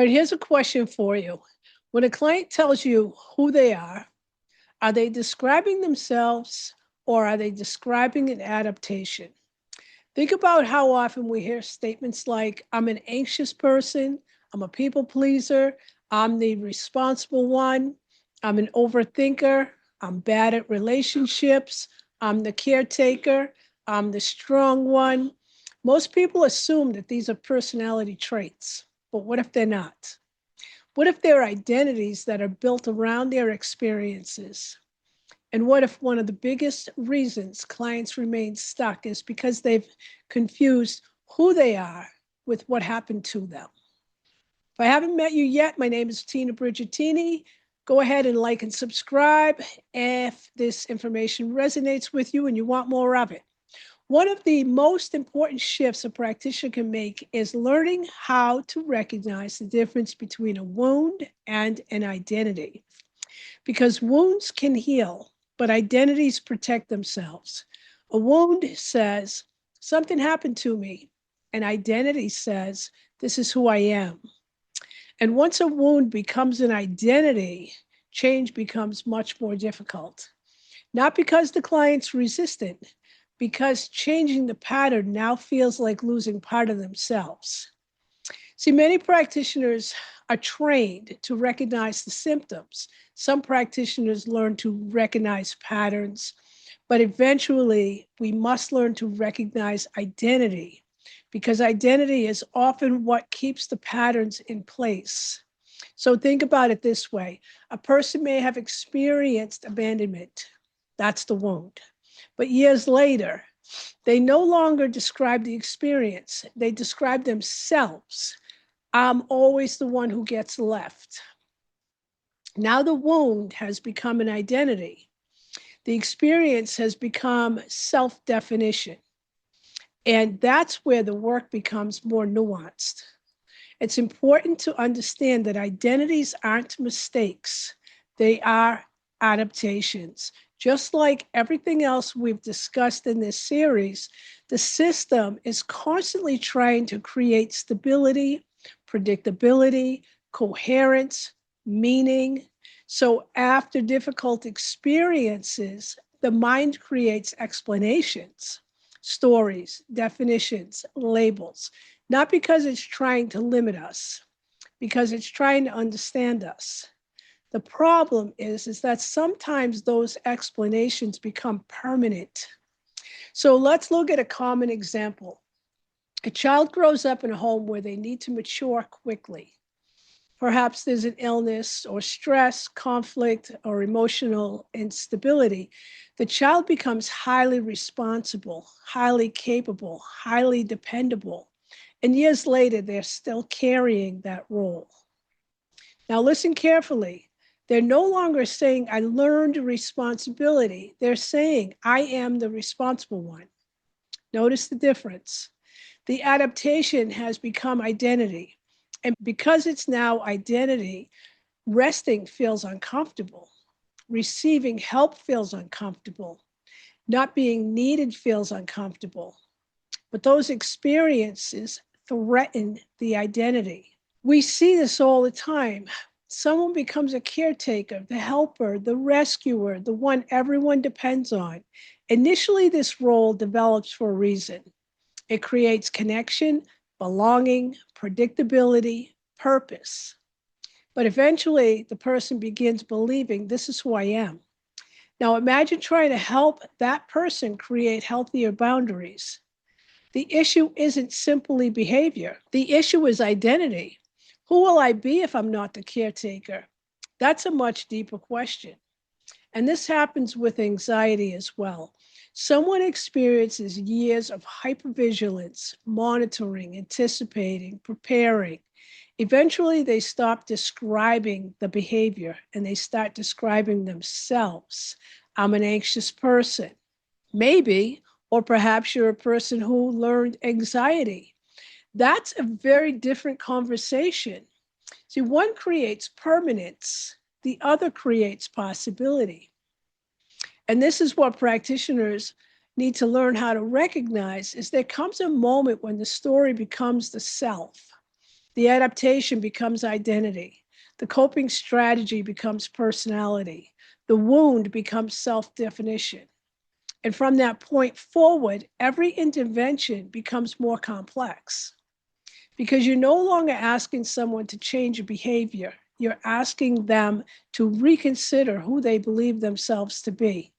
All right, here's a question for you. When a client tells you who they are they describing themselves or are they describing an adaptation? Think about how often we hear statements like, I'm an anxious person, I'm a people pleaser, I'm the responsible one, I'm an overthinker, I'm bad at relationships, I'm the caretaker, I'm the strong one. Most people assume that these are personality traits, but what if they're not? What if they're identities that are built around their experiences? And what if one of the biggest reasons clients remain stuck is because they've confused who they are with what happened to them? If I haven't met you yet, my name is Tina Brigittini. Go ahead and like and subscribe if this information resonates with you and you want more of it. One of the most important shifts a practitioner can make is learning how to recognize the difference between a wound and an identity. Because wounds can heal, but identities protect themselves. A wound says, something happened to me. An identity says, this is who I am. And once a wound becomes an identity, change becomes much more difficult. Not because the client's resistant, because changing the pattern now feels like losing part of themselves. See, many practitioners are trained to recognize the symptoms. Some practitioners learn to recognize patterns, but eventually we must learn to recognize identity because identity is often what keeps the patterns in place. So think about it this way. A person may have experienced abandonment. That's the wound. But years later, they no longer describe the experience. They describe themselves. I'm always the one who gets left. Now the wound has become an identity. The experience has become self-definition. And that's where the work becomes more nuanced. It's important to understand that identities aren't mistakes. They are adaptations. Just like everything else we've discussed in this series, the system is constantly trying to create stability, predictability, coherence, meaning. So after difficult experiences, the mind creates explanations, stories, definitions, labels, not because it's trying to limit us, because it's trying to understand us. The problem is that sometimes those explanations become permanent. So let's look at a common example. A child grows up in a home where they need to mature quickly. Perhaps there's an illness or stress, conflict, or emotional instability. The child becomes highly responsible, highly capable, highly dependable. And years later, they're still carrying that role. Now, listen carefully. They're no longer saying, I learned responsibility. They're saying, I am the responsible one. Notice the difference. The adaptation has become identity. And because it's now identity, resting feels uncomfortable. Receiving help feels uncomfortable. Not being needed feels uncomfortable. But those experiences threaten the identity. We see this all the time. Someone becomes a caretaker, the helper, the rescuer, the one everyone depends on. Initially, this role develops for a reason. It creates connection, belonging, predictability, purpose. But eventually, the person begins believing this is who I am. Now, imagine trying to help that person create healthier boundaries. The issue isn't simply behavior, the issue is identity. Who will I be if I'm not the caretaker? That's a much deeper question. And this happens with anxiety as well. Someone experiences years of hypervigilance, monitoring, anticipating, preparing. Eventually, they stop describing the behavior and they start describing themselves. I'm an anxious person. Maybe, or perhaps you're a person who learned anxiety. That's a very different conversation. See, one creates permanence, the other creates possibility. And this is what practitioners need to learn how to recognize is there comes a moment when the story becomes the self. The adaptation becomes identity. The coping strategy becomes personality. The wound becomes self-definition. And from that point forward, every intervention becomes more complex because you're no longer asking someone to change a behavior. You're asking them to reconsider who they believe themselves to be.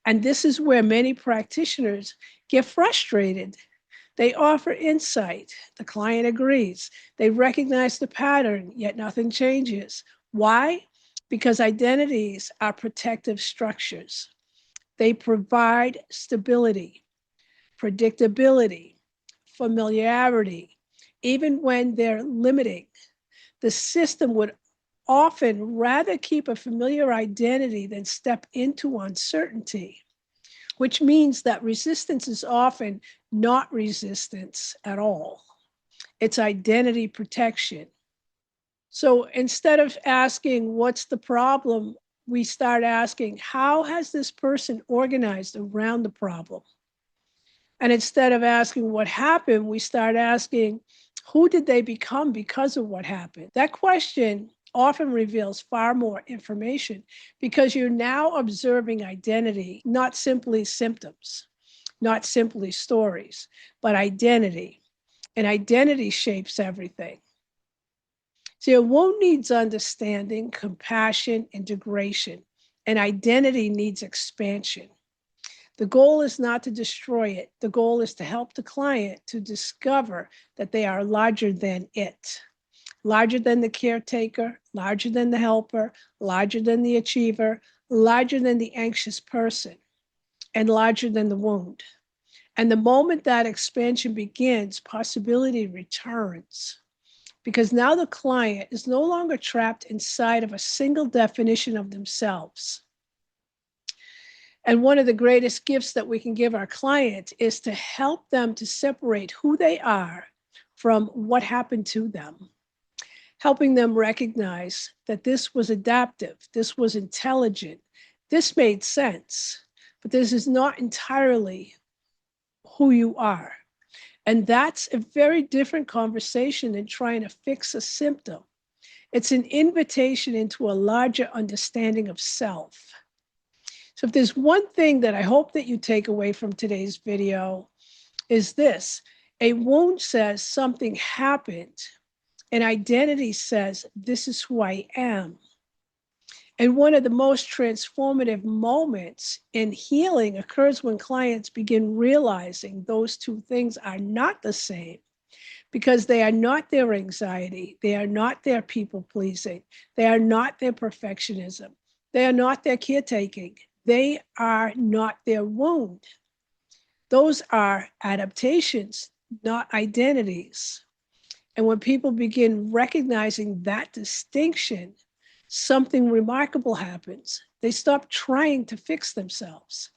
And this is where many practitioners get frustrated. They offer insight. The client agrees. They recognize the pattern, yet nothing changes. Why? Because identities are protective structures. They provide stability, predictability, familiarity, even when they're limiting. The system would often rather keep a familiar identity than step into uncertainty, which means that resistance is often not resistance at all. It's identity protection. So instead of asking, what's the problem? We start asking, how has this person organized around the problem? And instead of asking what happened, we start asking, who did they become because of what happened? That question often reveals far more information because you're now observing identity, not simply symptoms, not simply stories, but identity. And identity shapes everything. So a wound needs understanding, compassion, integration, and identity needs expansion. The goal is not to destroy it. The goal is to help the client to discover that they are larger than it, larger than the caretaker, larger than the helper, larger than the achiever, larger than the anxious person, and larger than the wound. And the moment that expansion begins, possibility returns. Because now the client is no longer trapped inside of a single definition of themselves. And one of the greatest gifts that we can give our clients is to help them to separate who they are from what happened to them, helping them recognize that this was adaptive, this was intelligent, this made sense, but this is not entirely who you are. And that's a very different conversation than trying to fix a symptom. It's an invitation into a larger understanding of self. So if there's one thing that I hope that you take away from today's video is this: a wound says something happened, and identity says, this is who I am. And one of the most transformative moments in healing occurs when clients begin realizing those two things are not the same, because they are not their anxiety, they are not their people pleasing, they are not their perfectionism, they are not their caretaking, they are not their wound. Those are adaptations, not identities. And when people begin recognizing that distinction, something remarkable happens. They stop trying to fix themselves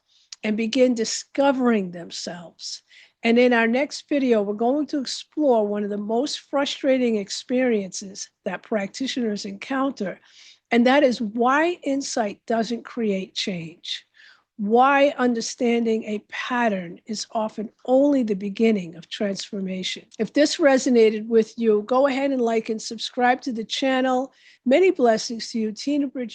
and begin discovering themselves. And in our next video, we're going to explore one of the most frustrating experiences that practitioners encounter, and that is why insight doesn't create change. Why understanding a pattern is often only the beginning of transformation. If this resonated with you, go ahead and like and subscribe to the channel. Many blessings to you, Tina Bridges.